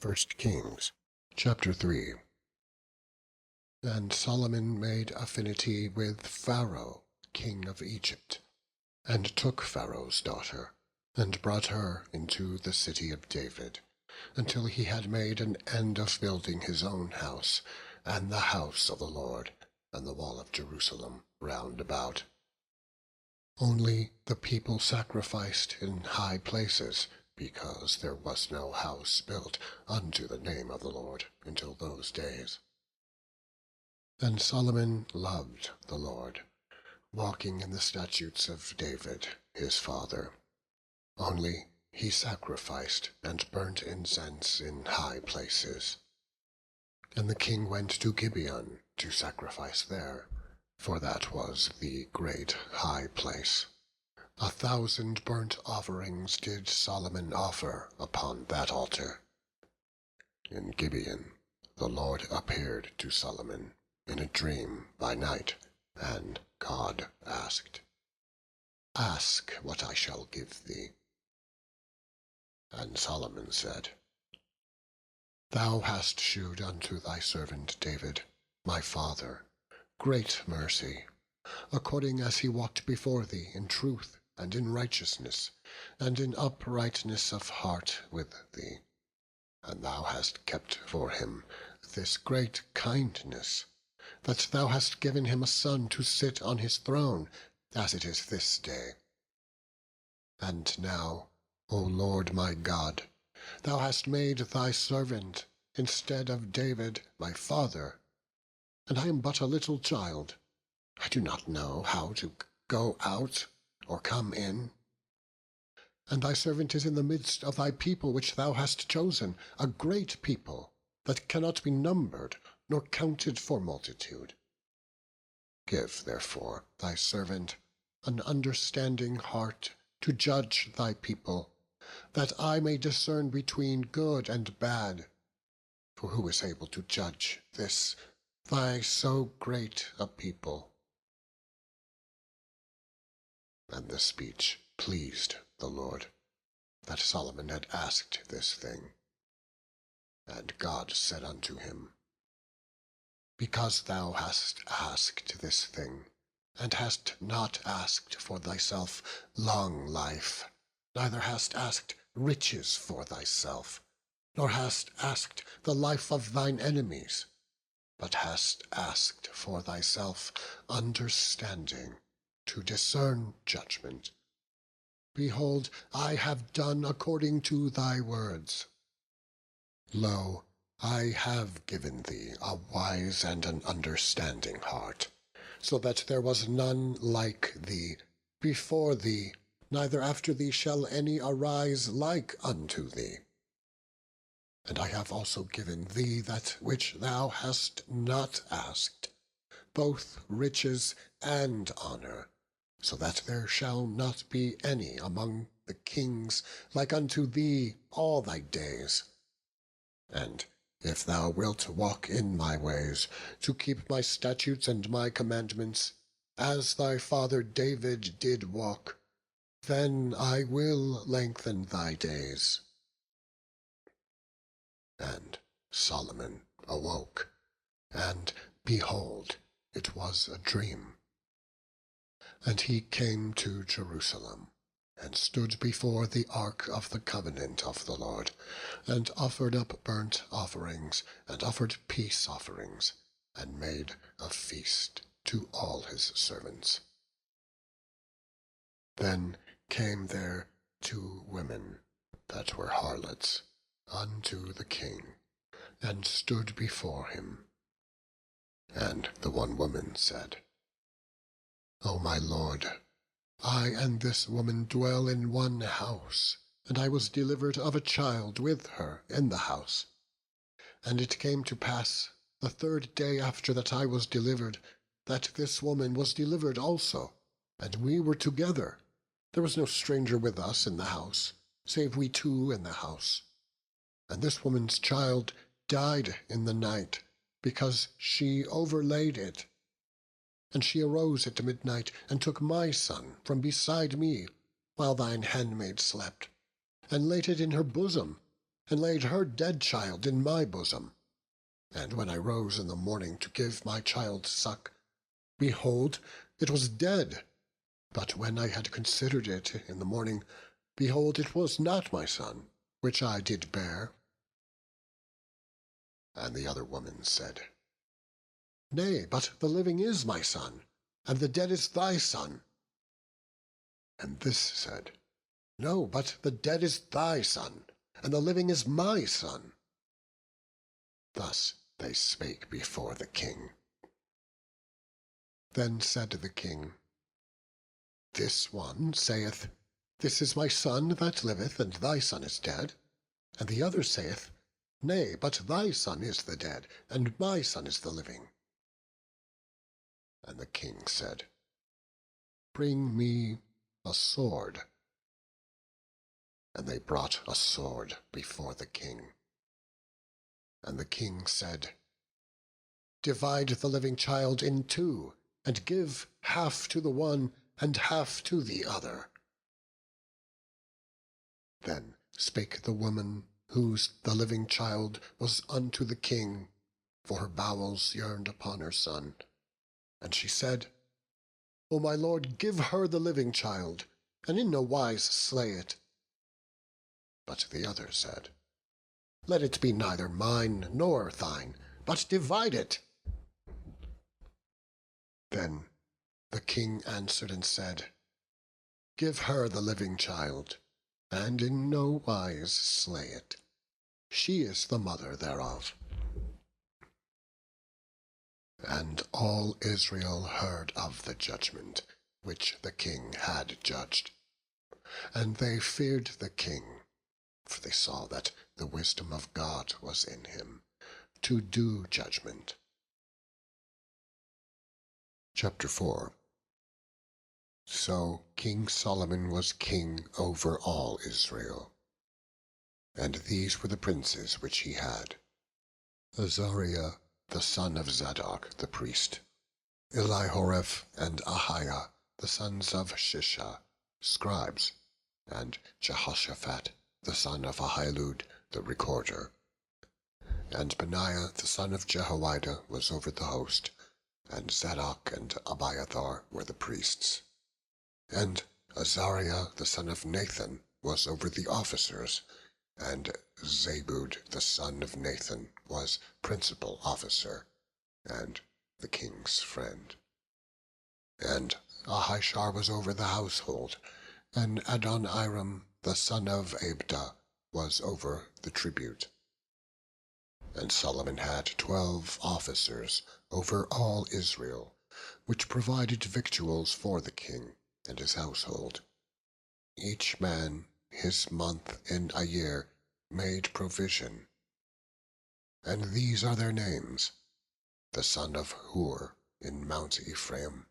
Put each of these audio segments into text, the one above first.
1 Kings, chapter 3. And Solomon made affinity with Pharaoh, king of Egypt, and took Pharaoh's daughter, and brought her into the city of David, until he had made an end of building his own house, and the house of the Lord, and the wall of Jerusalem round about. Only the people sacrificed in high places, because there was no house built unto the name of the Lord until those days. And Solomon loved the Lord, walking in the statutes of David his father. Only he sacrificed and burnt incense in high places. And the king went to Gibeon to sacrifice there, for that was the great high place. 1,000 burnt offerings did Solomon offer upon that altar. In Gibeon the Lord appeared to Solomon in a dream by night, and God asked, "Ask what I shall give thee." And Solomon said, "Thou hast shewed unto thy servant David, my father, great mercy, according as he walked before thee in truth and in righteousness, and in uprightness of heart with thee. And thou hast kept for him this great kindness, that thou hast given him a son to sit on his throne, as it is this day. And now, O Lord my God, thou hast made thy servant instead of David my father, and I am but a little child. I do not know how to go out or come in. And thy servant is in the midst of thy people which thou hast chosen, a great people, that cannot be numbered nor counted for multitude. Give, therefore, thy servant an understanding heart to judge thy people, that I may discern between good and bad. For who is able to judge this, thy so great a people?" And the speech pleased the Lord, that Solomon had asked this thing. And God said unto him, "Because thou hast asked this thing, and hast not asked for thyself long life, neither hast asked riches for thyself, nor hast asked the life of thine enemies, but hast asked for thyself understanding, to discern judgment. Behold, I have done according to thy words. Lo, I have given thee a wise and an understanding heart, so that there was none like thee before thee, neither after thee shall any arise like unto thee. And I have also given thee that which thou hast not asked, both riches and honour, so that there shall not be any among the kings like unto thee all thy days. And if thou wilt walk in my ways, to keep my statutes and my commandments, as thy father David did walk, then I will lengthen thy days." And Solomon awoke, and behold, it was a dream. And he came to Jerusalem, and stood before the ark of the covenant of the Lord, and offered up burnt offerings, and offered peace offerings, and made a feast to all his servants. Then came there 2 women that were harlots unto the king, and stood before him. And the one woman said, "O my lord, I and this woman dwell in one house, and I was delivered of a child with her in the house. And it came to pass, the 3rd day after that I was delivered, that this woman was delivered also, and we were together. There was no stranger with us in the house, save we 2 in the house. And this woman's child died in the night, because she overlaid it. And she arose at midnight, and took my son from beside me, while thine handmaid slept, and laid it in her bosom, and laid her dead child in my bosom. And when I rose in the morning to give my child suck, behold, it was dead. But when I had considered it in the morning, behold, it was not my son, which I did bear. And the other woman said, Nay, but the living is my son, and the dead is thy son. And this said, No, but the dead is thy son, and the living is my son. Thus they spake before the king. Then said the king, This one saith, This is my son that liveth, and thy son is dead. And the other saith, Nay, but thy son is the dead, and my son is the living. And the king said, Bring me a sword. And they brought a sword before the king. And the king said, Divide the living child in two, and give half to the one, and half to the other. Then spake the woman, whose the living child was unto the king, for her bowels yearned upon her son. And she said, O my lord, give her the living child, and in no wise slay it. But the other said, Let it be neither mine nor thine, but divide it. Then the king answered and said, Give her the living child, and in no wise slay it. She is the mother thereof. And all Israel heard of the judgment which the king had judged. And they feared the king, for they saw that the wisdom of God was in him, to do judgment. Chapter 4. So King Solomon was king over all Israel. And these were the princes which he had: Azariah, the son of Zadok the priest; Elihoreph and Ahiah, the sons of Shisha, scribes; and Jehoshaphat, the son of Ahilud, the recorder. And Benaiah, the son of Jehoiada, was over the host, and Zadok and Abiathar were the priests. And Azariah, the son of Nathan, was over the officers, and Zabud, the son of Nathan, was principal officer, and the king's friend. And Ahishar was over the household, and Adoniram, the son of Abda, was over the tribute. And Solomon had 12 officers over all Israel, which provided victuals for the king and his household. Each man his month in a year made provision. And these are their names: the son of Hur in Mount Ephraim,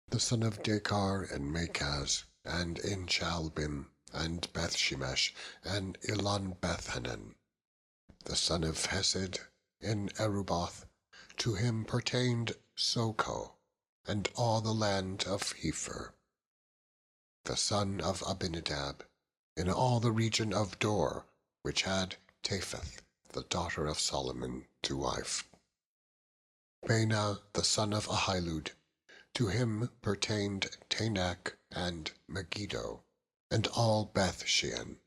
the son of Dekar in Makaz, and in Chalbim, and Bethshemesh, and Elon Bethhanan, the son of Hesed in Eruboth; to him pertained Soko, and all the land of Hepher, the son of Abinadab, in all the region of Dor, which had Tapheth, the daughter of Solomon, to wife. Baana, the son of Ahilud; to him pertained Taanach and Megiddo, and all Beth Shean,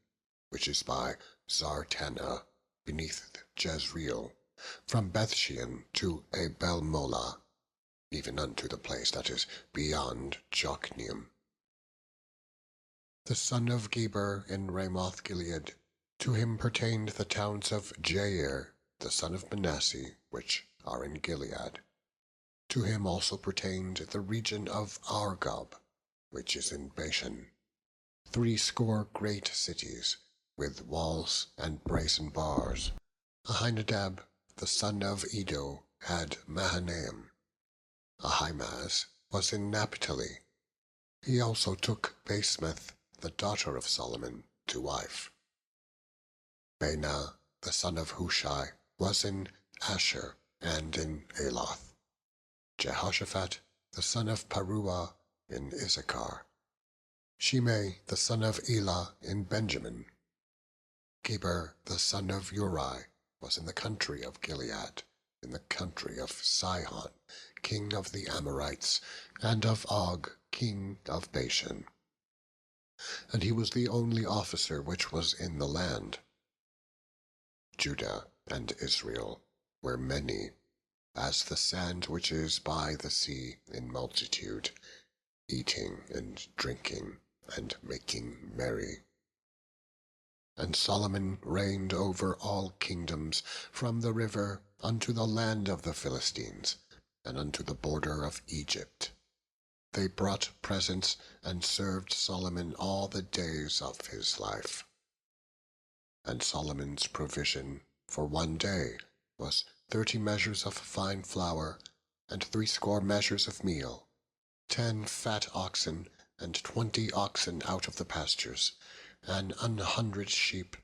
which is by Zartanah, beneath Jezreel, from Beth Shean to Abel Molah, even unto the place that is beyond Jokneam. The son of Geber in Ramoth Gilead; to him pertained the towns of Jair, the son of Manasseh, which are in Gilead. To him also pertained the region of Argob, which is in Bashan, 80 great cities, with walls and brazen bars. Ahinadab, the son of Iddo, had Mahanaim. Ahimaaz was in Naphtali. He also took Basemath, the daughter of Solomon, to wife. Baana, the son of Hushai, was in Asher and in Aloth. Jehoshaphat, the son of Paruah, in Issachar. Shimei, the son of Elah, in Benjamin. Geber the son of Uri was in the country of Gilead, in the country of Sihon, king of the Amorites, and of Og, king of Bashan. And he was the only officer which was in the land. Judah and Israel were many, as the sand which is by the sea in multitude, eating and drinking and making merry. And Solomon reigned over all kingdoms, from the river unto the land of the Philistines, and unto the border of Egypt. They brought presents and served Solomon all the days of his life. And Solomon's provision for one day was 30 measures of fine flour, and 80 measures of meal, 10 fat oxen, and 20 oxen out of the pastures, and 100 sheep,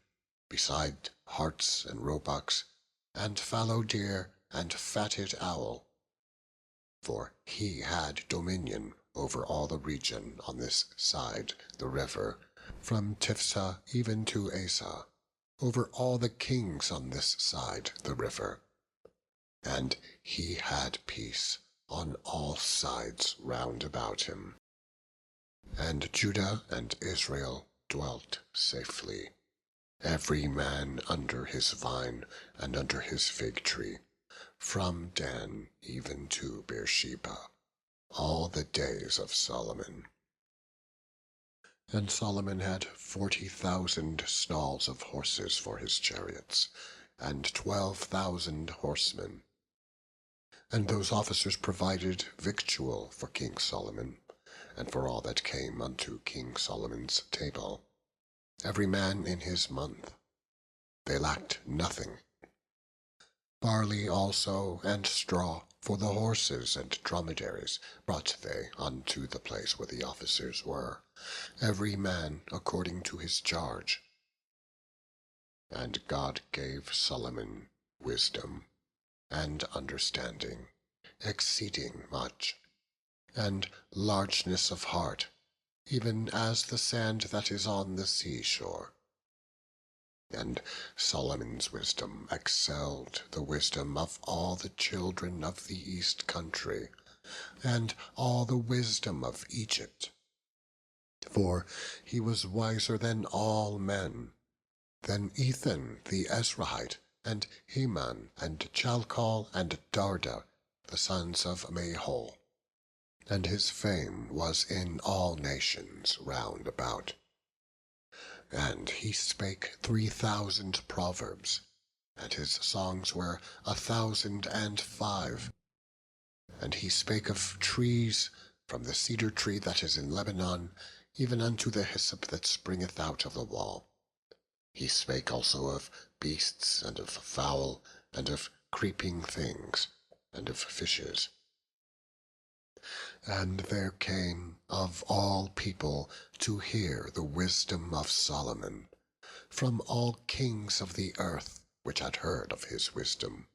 beside harts and roebucks, and fallow deer, and fatted owl. For he had dominion over all the region on this side the river, from Tiphsah even to Asa, over all the kings on this side the river. And he had peace on all sides round about him. And Judah and Israel dwelt safely, every man under his vine and under his fig tree, from Dan even to Beersheba, all the days of Solomon. And Solomon had 40,000 stalls of horses for his chariots, and 12,000 horsemen. And those officers provided victual for King Solomon, and for all that came unto King Solomon's table, every man in his month. They lacked nothing. Barley also and straw for the horses and dromedaries brought they unto the place where the officers were, every man according to his charge. And God gave Solomon wisdom and understanding, exceeding much, and largeness of heart, even as the sand that is on the seashore. And Solomon's wisdom excelled the wisdom of all the children of the east country, and all the wisdom of Egypt. For he was wiser than all men, than Ethan the Ezrahite, and Heman, and Chalcol, and Darda, the sons of Mahol. And his fame was in all nations round about. And he spake 3,000 proverbs, and his songs were 1,005. And he spake of trees, from the cedar tree that is in Lebanon, even unto the hyssop that springeth out of the wall. He spake also of beasts, and of fowl, and of creeping things, and of fishes. And there came of all people to hear the wisdom of Solomon, from all kings of the earth which had heard of his wisdom.